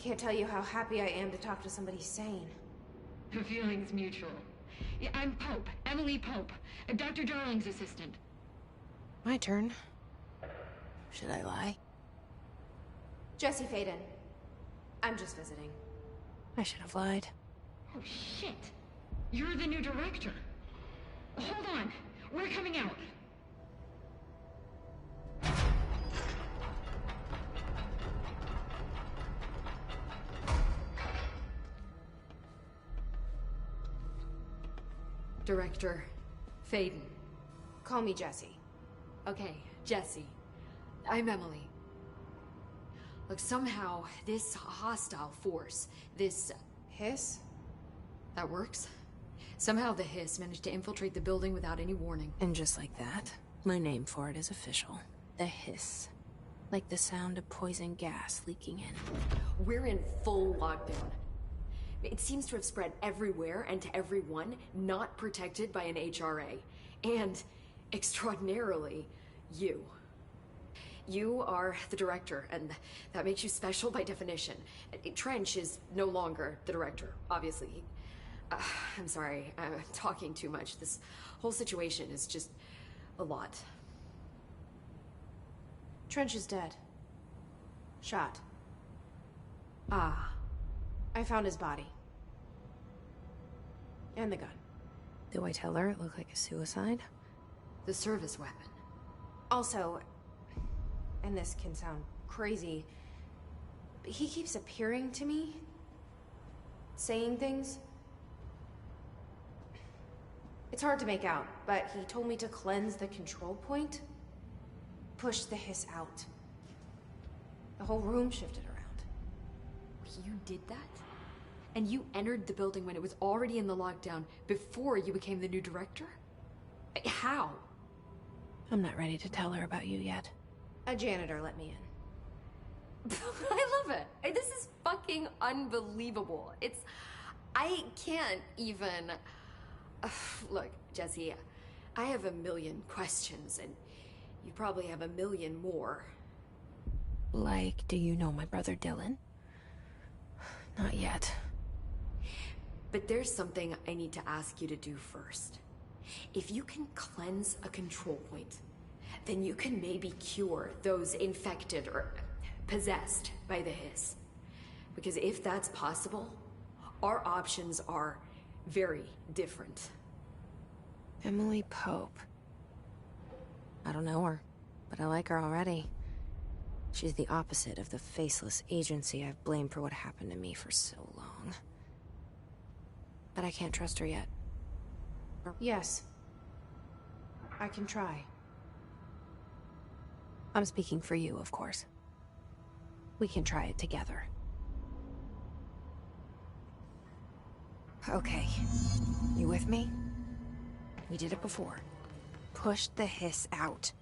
can't tell you how happy I am to talk to somebody sane. The feeling's mutual. Yeah, I'm Pope, Emily Pope, Dr. Darling's assistant. My turn. Should I lie? Jesse Faden. I'm just visiting. I should have lied. Oh, shit. You're the new director. Hold on. We're coming out. Director Faden. Call me Jesse. Okay, Jesse. I'm Emily. Look, somehow, this hostile force, this... Hiss? That works? Somehow the hiss managed to infiltrate the building without any warning. And just like that, my name for it is official. The hiss. Like the sound of poison gas leaking in. We're in full lockdown. It seems to have spread everywhere and to everyone not protected by an HRA. And, extraordinarily, you. You are the director, and that makes you special by definition. Trench is no longer the director, obviously. I'm sorry, I'm talking too much. This whole situation is just a lot. Trench is dead. Shot. Ah. I found his body. And the gun. Do I tell her it looked like a suicide? The service weapon. Also, and this can sound crazy, but he keeps appearing to me, saying things. It's hard to make out, but he told me to cleanse the control point, push the hiss out. The whole room shifted around. You did that? And you entered the building when it was already in the lockdown before you became the new director? How? I'm not ready to tell her about you yet. A janitor let me in. I love it. This is fucking unbelievable. I can't even... Look, Jesse, I have a million questions, and you probably have a million more. Like, do you know my brother Dylan? Not yet. But there's something I need to ask you to do first. If you can cleanse a control point, then you can maybe cure those infected or possessed by the hiss. Because if that's possible, our options are very different. Emily Pope. I don't know her, but I like her already. She's the opposite of the faceless agency I've blamed for what happened to me for so long. But I can't trust her yet. Yes. I can try. I'm speaking for you, of course. We can try it together. Okay. You with me? We did it before. Push the hiss out.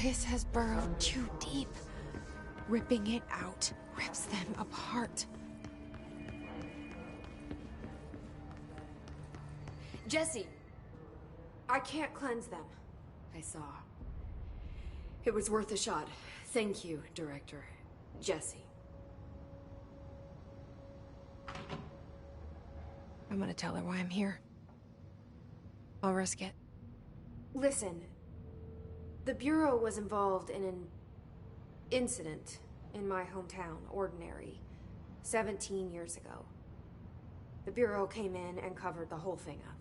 hiss has burrowed too deep. Ripping it out rips them apart. Jesse! I can't cleanse them. I saw. It was worth a shot. Thank you, Director. Jesse. I'm gonna tell her why I'm here. I'll risk it. Listen, the Bureau was involved in an incident in my hometown, Ordinary, 17 years ago. The Bureau came in and covered the whole thing up.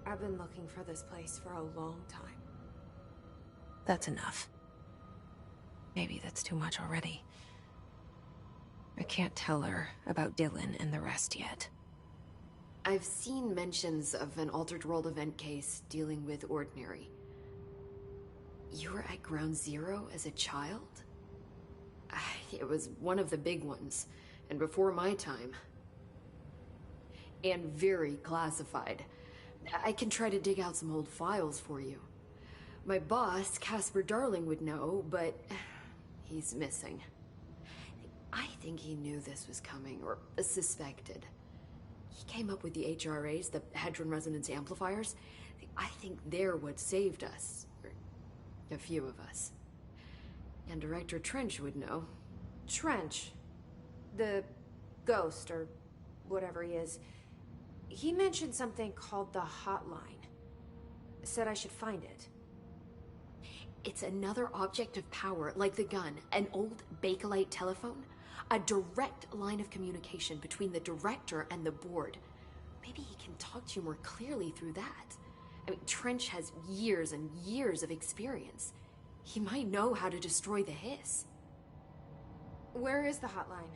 I've been looking for this place for a long time. That's enough. Maybe that's too much already. I can't tell her about Dylan and the rest yet. I've seen mentions of an Altered World event case dealing with Ordinary. You were at Ground Zero as a child? It was one of the big ones, and before my time. And very classified. I can try to dig out some old files for you. My boss, Casper Darling, would know, but he's missing. I think he knew this was coming, or suspected. He came up with the HRAs, the Hadron Resonance Amplifiers. I think they're what saved us. Or a few of us. And Director Trench would know. Trench? The ghost, or whatever he is. He mentioned something called the Hotline. Said I should find it. It's another object of power, like the gun, an old Bakelite telephone. A direct line of communication between the director and the board. Maybe he can talk to you more clearly through that. I mean, Trench has years and years of experience. He might know how to destroy the hiss. Where is the hotline?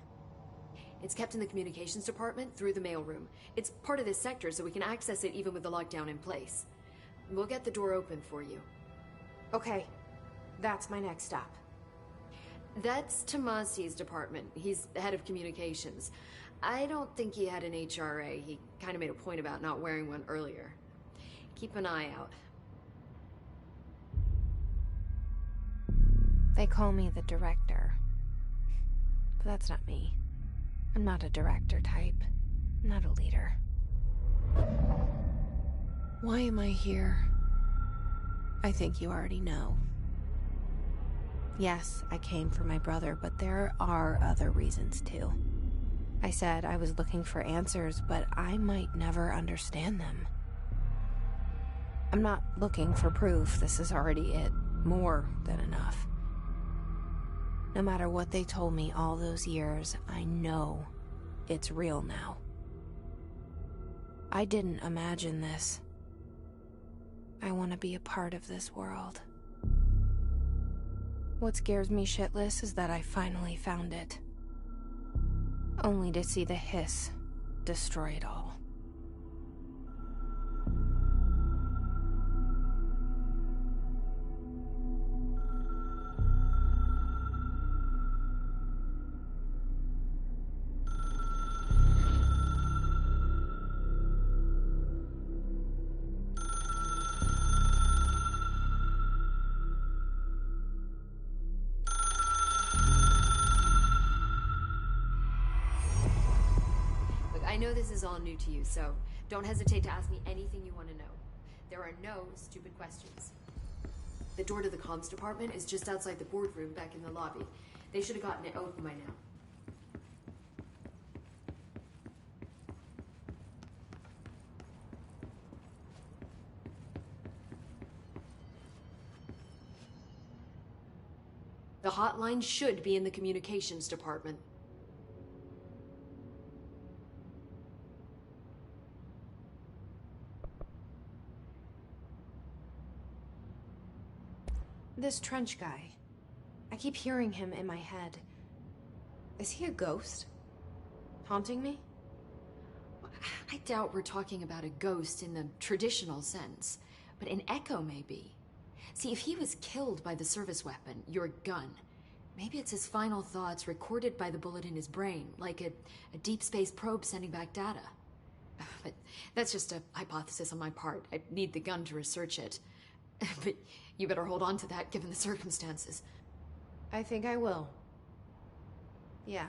It's kept in the communications department through the mailroom. It's part of this sector, so we can access it even with the lockdown in place. We'll get the door open for you. Okay, that's my next stop. That's Tomasi's department. He's the head of communications. I don't think he had an HRA. He kind of made a point about not wearing one earlier. Keep an eye out. They call me the director. But that's not me. I'm not a director type. I'm not a leader. Why am I here? I think you already know. Yes, I came for my brother, but there are other reasons too. I said I was looking for answers, but I might never understand them. I'm not looking for proof. This is already it. More than enough. No matter what they told me all those years, I know it's real now. I didn't imagine this. I want to be a part of this world. What scares me shitless is that I finally found it. Only to see the hiss destroy it all. I know this is all new to you, so don't hesitate to ask me anything you want to know. There are no stupid questions. The door to the comms department is just outside the boardroom back in the lobby. They should have gotten it open by now. The hotline should be in the communications department. This Trench guy. I keep hearing him in my head. Is he a ghost? Haunting me? I doubt we're talking about a ghost in the traditional sense, but an echo maybe. See, if he was killed by the service weapon, your gun, maybe it's his final thoughts recorded by the bullet in his brain, like a deep space probe sending back data. But that's just a hypothesis on my part. I need the gun to research it. But you better hold on to that given the circumstances. I think I will. Yeah.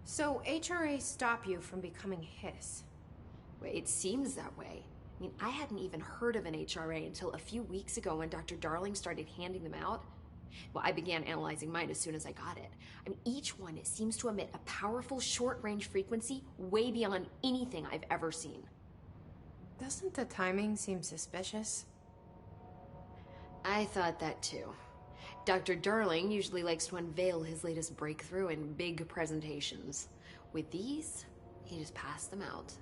So, HRA stop you from becoming Hiss? Well, it seems that way. I mean, I hadn't even heard of an HRA until a few weeks ago when Dr. Darling started handing them out. Well, I began analyzing mine as soon as I got it. I mean, each one seems to emit a powerful short-range frequency way beyond anything I've ever seen. Doesn't the timing seem suspicious? I thought that too. Dr. Darling usually likes to unveil his latest breakthrough in big presentations. With these, he just passed them out.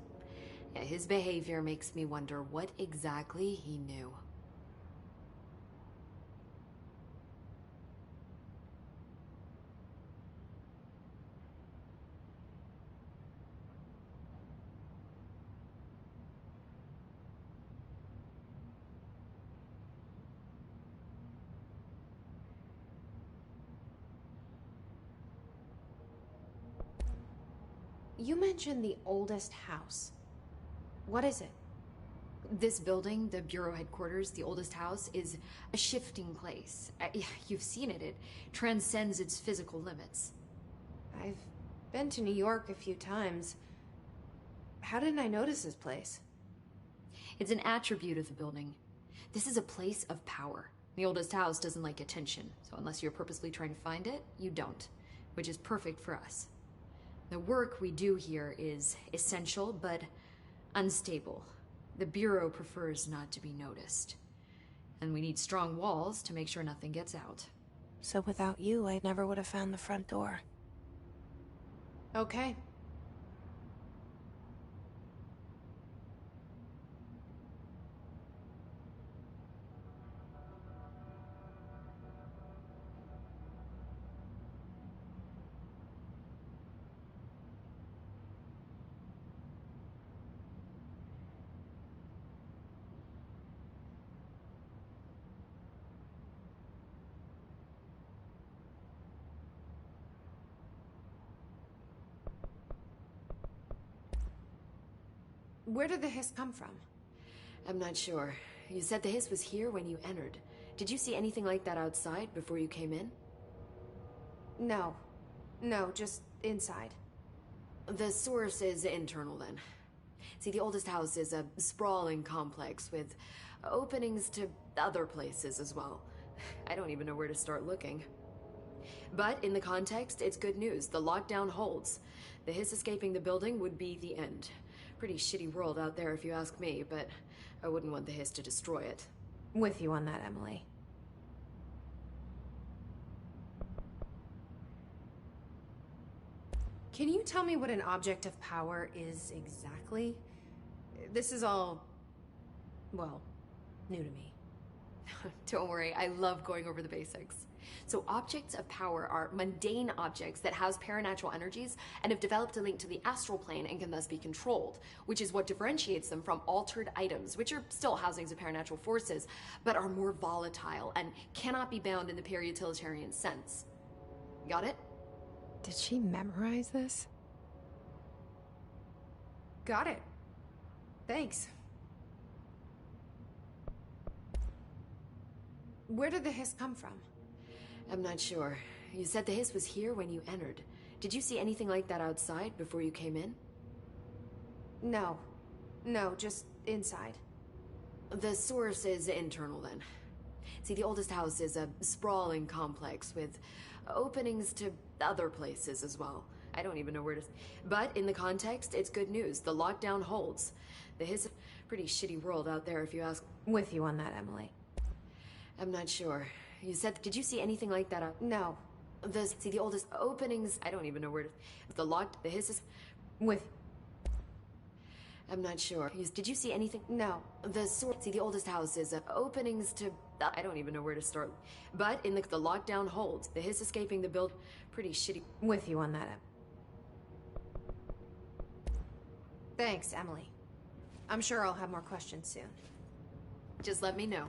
Yeah, his behavior makes me wonder what exactly he knew. You mentioned the oldest house. What is it? This building, the Bureau headquarters, the oldest house, is a shifting place. You've seen it. It transcends its physical limits. I've been to New York a few times. How didn't I notice this place? It's an attribute of the building. This is a place of power. The oldest house doesn't like attention, so unless you're purposely trying to find it, you don't, which is perfect for us. The work we do here is essential, but unstable. The Bureau prefers not to be noticed. And we need strong walls to make sure nothing gets out. So without you, I never would have found the front door. Okay. Where did the hiss come from? I'm not sure. You said the hiss was here when you entered. Did you see anything like that outside before you came in? No. No, just inside. The source is internal then. See, the oldest house is a sprawling complex with openings to other places as well. I don't even know where to start looking. But in the context, it's good news. The lockdown holds. The hiss escaping the building would be the end. Pretty shitty world out there if you ask me, but I wouldn't want the hiss to destroy it. With you on that, Emily. Can you tell me what an object of power is exactly? This is all, well, new to me. Don't worry, I love going over the basics. So objects of power are mundane objects that house paranatural energies and have developed a link to the astral plane and can thus be controlled, which is what differentiates them from altered items, which are still housings of paranatural forces, but are more volatile and cannot be bound in the pure utilitarian sense. Got it? Did she memorize this? Got it. Thanks. Where did the hiss come from? I'm not sure. You said the hiss was here when you entered. Did you see anything like that outside before you came in? No. No, just inside. The source is internal then. See, the oldest house is a sprawling complex with openings to other places as well. I don't even know where to... But in the context, it's good news. The lockdown holds. The hiss... Pretty shitty world out there if you ask... With you on that, Emily. I'm not sure. You said... Did you see anything like that out... No. See, the oldest openings... I don't even know where to... The hiss is... With... I'm not sure. Did you see anything... No. See, the oldest house is openings to... I don't even know where to start. But in the lockdown holds. The hiss escaping the build... Pretty shitty... With you on that. Thanks, Emily. I'm sure I'll have more questions soon. Just let me know.